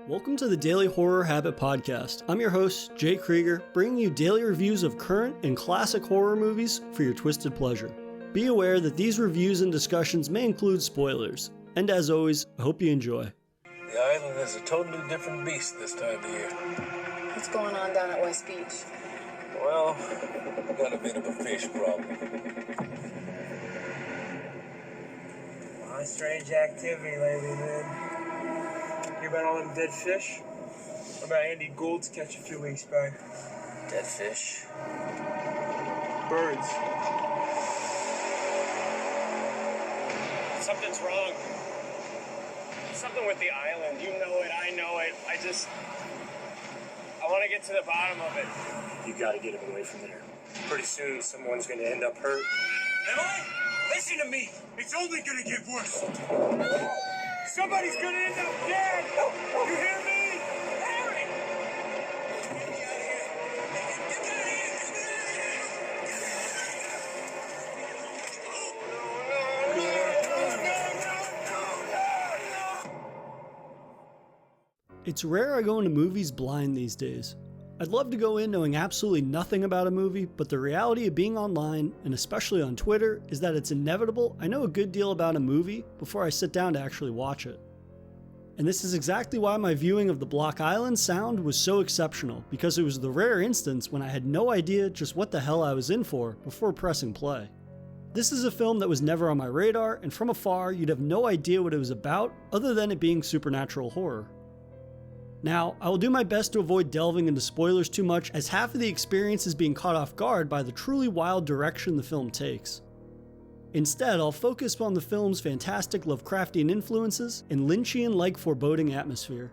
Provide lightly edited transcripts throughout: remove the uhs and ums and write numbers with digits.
Welcome to the Daily Horror Habit Podcast. I'm your host, Jay Krieger, bringing you daily reviews of current and classic horror movies for your twisted pleasure. Be aware that these reviews and discussions may include spoilers. And as always, I hope you enjoy. The island is a totally different beast this time of year. What's going on down at West Beach? Well, we got a bit of a fish problem. A lot of strange activity lately, man. Hear about all them dead fish? What about Andy Gould's catch a few weeks back? Dead fish? Birds. Something's wrong. Something with the island. You know it, I know it. I want to get to the bottom of it. You gotta get him away from there. Pretty soon, someone's gonna end up hurt. Emily, listen to me. It's only gonna get worse. Somebody's gonna end up dead. You hear me? Harry! Get me out of here. Get out of here. It's rare I go into movies blind these days. I'd love to go in knowing absolutely nothing about a movie, but the reality of being online, and especially on Twitter, is that it's inevitable I know a good deal about a movie before I sit down to actually watch it. And this is exactly why my viewing of The Block Island Sound was so exceptional, because it was the rare instance when I had no idea just what the hell I was in for before pressing play. This is a film that was never on my radar, and from afar you'd have no idea what it was about other than it being supernatural horror. Now, I will do my best to avoid delving into spoilers too much, as half of the experience is being caught off guard by the truly wild direction the film takes. Instead, I'll focus on the film's fantastic Lovecraftian influences and Lynchian-like foreboding atmosphere.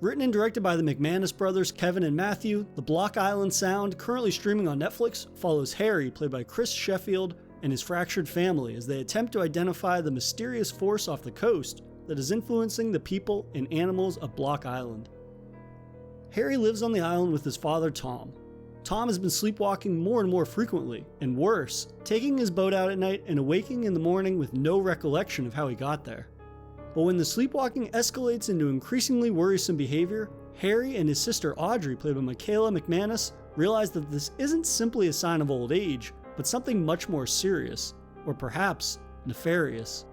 Written and directed by the McManus brothers Kevin and Matthew, The Block Island Sound, currently streaming on Netflix, follows Harry, played by Chris Sheffield, and his fractured family as they attempt to identify the mysterious force off the coast that is influencing the people and animals of Block Island. Harry lives on the island with his father Tom. Tom has been sleepwalking more and more frequently, and worse, taking his boat out at night and awaking in the morning with no recollection of how he got there. But when the sleepwalking escalates into increasingly worrisome behavior, Harry and his sister Audrey, played by Michaela McManus, realize that this isn't simply a sign of old age, but something much more serious, or perhaps nefarious.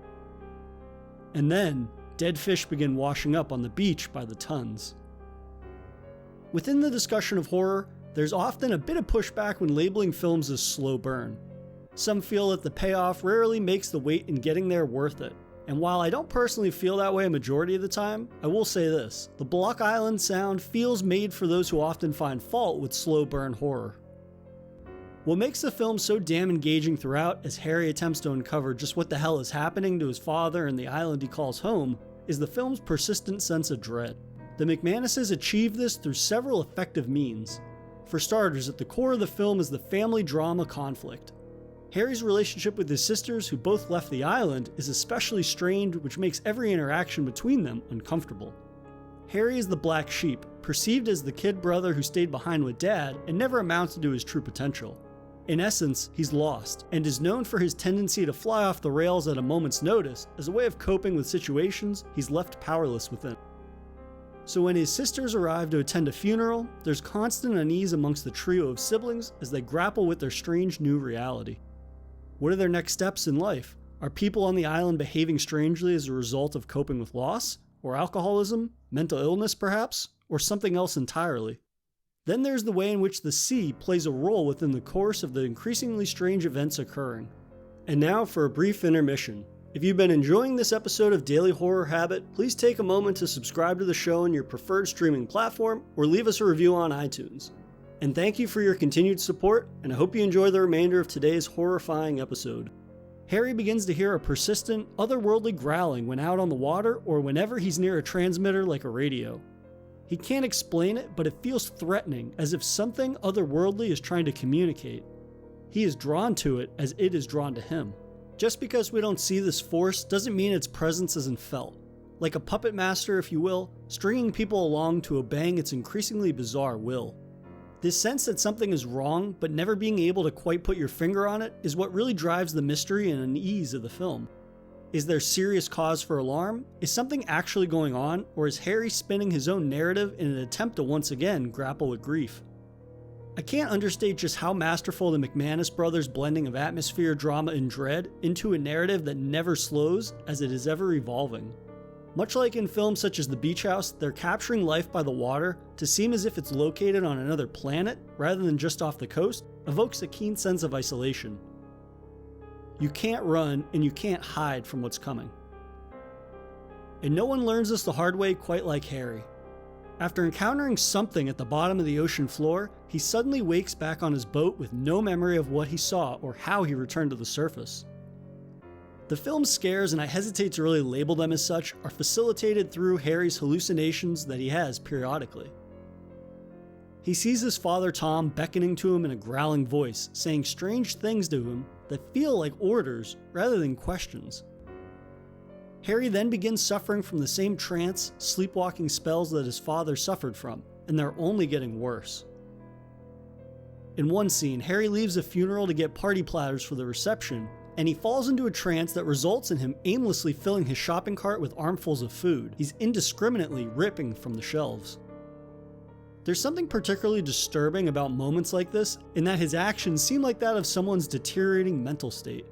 And then, dead fish begin washing up on the beach by the tons. Within the discussion of horror, there's often a bit of pushback when labeling films as slow burn. Some feel that the payoff rarely makes the wait in getting there worth it. And while I don't personally feel that way a majority of the time, I will say this: The Block Island Sound feels made for those who often find fault with slow burn horror. What makes the film so damn engaging throughout, as Harry attempts to uncover just what the hell is happening to his father and the island he calls home, is the film's persistent sense of dread. The McManuses achieve this through several effective means. For starters, at the core of the film is the family drama conflict. Harry's relationship with his sisters, who both left the island, is especially strained, which makes every interaction between them uncomfortable. Harry is the black sheep, perceived as the kid brother who stayed behind with Dad and never amounted to his true potential. In essence, he's lost, and is known for his tendency to fly off the rails at a moment's notice as a way of coping with situations he's left powerless within. So when his sisters arrive to attend a funeral, there's constant unease amongst the trio of siblings as they grapple with their strange new reality. What are their next steps in life? Are people on the island behaving strangely as a result of coping with loss, or alcoholism, mental illness perhaps, or something else entirely? Then there's the way in which the sea plays a role within the course of the increasingly strange events occurring. And now for a brief intermission. If you've been enjoying this episode of Daily Horror Habit, please take a moment to subscribe to the show on your preferred streaming platform or leave us a review on iTunes. And thank you for your continued support, and I hope you enjoy the remainder of today's horrifying episode. Harry begins to hear a persistent, otherworldly growling when out on the water or whenever he's near a transmitter like a radio. He can't explain it, but it feels threatening, as if something otherworldly is trying to communicate. He is drawn to it as it is drawn to him. Just because we don't see this force doesn't mean its presence isn't felt. Like a puppet master, if you will, stringing people along to obeying its increasingly bizarre will. This sense that something is wrong, but never being able to quite put your finger on it, is what really drives the mystery and unease of the film. Is there serious cause for alarm? Is something actually going on, or is Harry spinning his own narrative in an attempt to once again grapple with grief? I can't understate just how masterful the McManus brothers' blending of atmosphere, drama, and dread into a narrative that never slows as it is ever evolving. Much like in films such as The Beach House, they're capturing life by the water to seem as if it's located on another planet rather than just off the coast evokes a keen sense of isolation. You can't run and you can't hide from what's coming. And no one learns this the hard way quite like Harry. After encountering something at the bottom of the ocean floor, he suddenly wakes back on his boat with no memory of what he saw or how he returned to the surface. The film's scares, and I hesitate to really label them as such, are facilitated through Harry's hallucinations that he has periodically. He sees his father Tom beckoning to him in a growling voice, saying strange things to him that feel like orders rather than questions. Harry then begins suffering from the same trance, sleepwalking spells that his father suffered from, and they're only getting worse. In one scene, Harry leaves a funeral to get party platters for the reception, and he falls into a trance that results in him aimlessly filling his shopping cart with armfuls of food he's indiscriminately ripping from the shelves. There's something particularly disturbing about moments like this, in that his actions seem like that of someone's deteriorating mental state.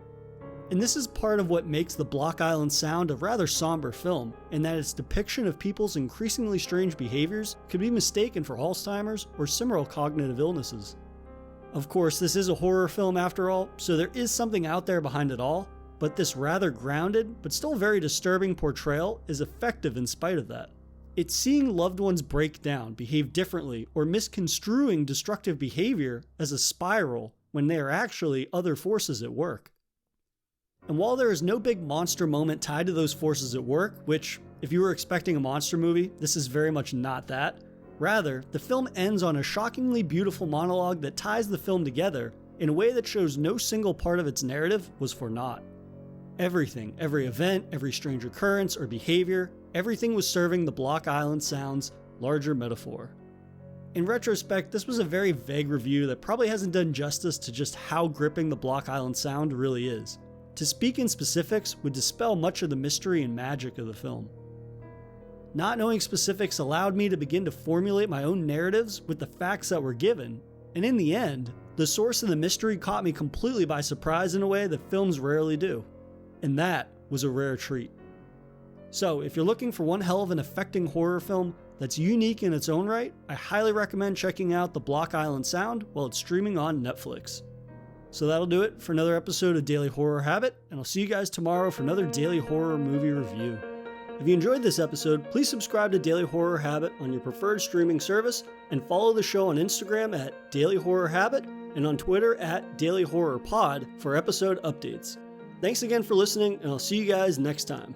And this is part of what makes The Block Island Sound a rather somber film, in that its depiction of people's increasingly strange behaviors could be mistaken for Alzheimer's or similar cognitive illnesses. Of course, this is a horror film after all, so there is something out there behind it all, but this rather grounded, but still very disturbing portrayal is effective in spite of that. It's seeing loved ones break down, behave differently, or misconstruing destructive behavior as a spiral when they are actually other forces at work. And while there is no big monster moment tied to those forces at work, which, if you were expecting a monster movie, this is very much not that. Rather, the film ends on a shockingly beautiful monologue that ties the film together in a way that shows no single part of its narrative was for naught. Everything, every event, every strange occurrence or behavior, everything was serving the Block Island Sound's larger metaphor. In retrospect, this was a very vague review that probably hasn't done justice to just how gripping the Block Island Sound really is. To speak in specifics would dispel much of the mystery and magic of the film. Not knowing specifics allowed me to begin to formulate my own narratives with the facts that were given, and in the end, the source of the mystery caught me completely by surprise in a way that films rarely do. And that was a rare treat. So, if you're looking for one hell of an affecting horror film that's unique in its own right, I highly recommend checking out The Block Island Sound while it's streaming on Netflix. So that'll do it for another episode of Daily Horror Habit, and I'll see you guys tomorrow for another Daily Horror Movie Review. If you enjoyed this episode, please subscribe to Daily Horror Habit on your preferred streaming service, and follow the show on Instagram at Daily Horror Habit and on Twitter at Daily Horror Pod for episode updates. Thanks again for listening, and I'll see you guys next time.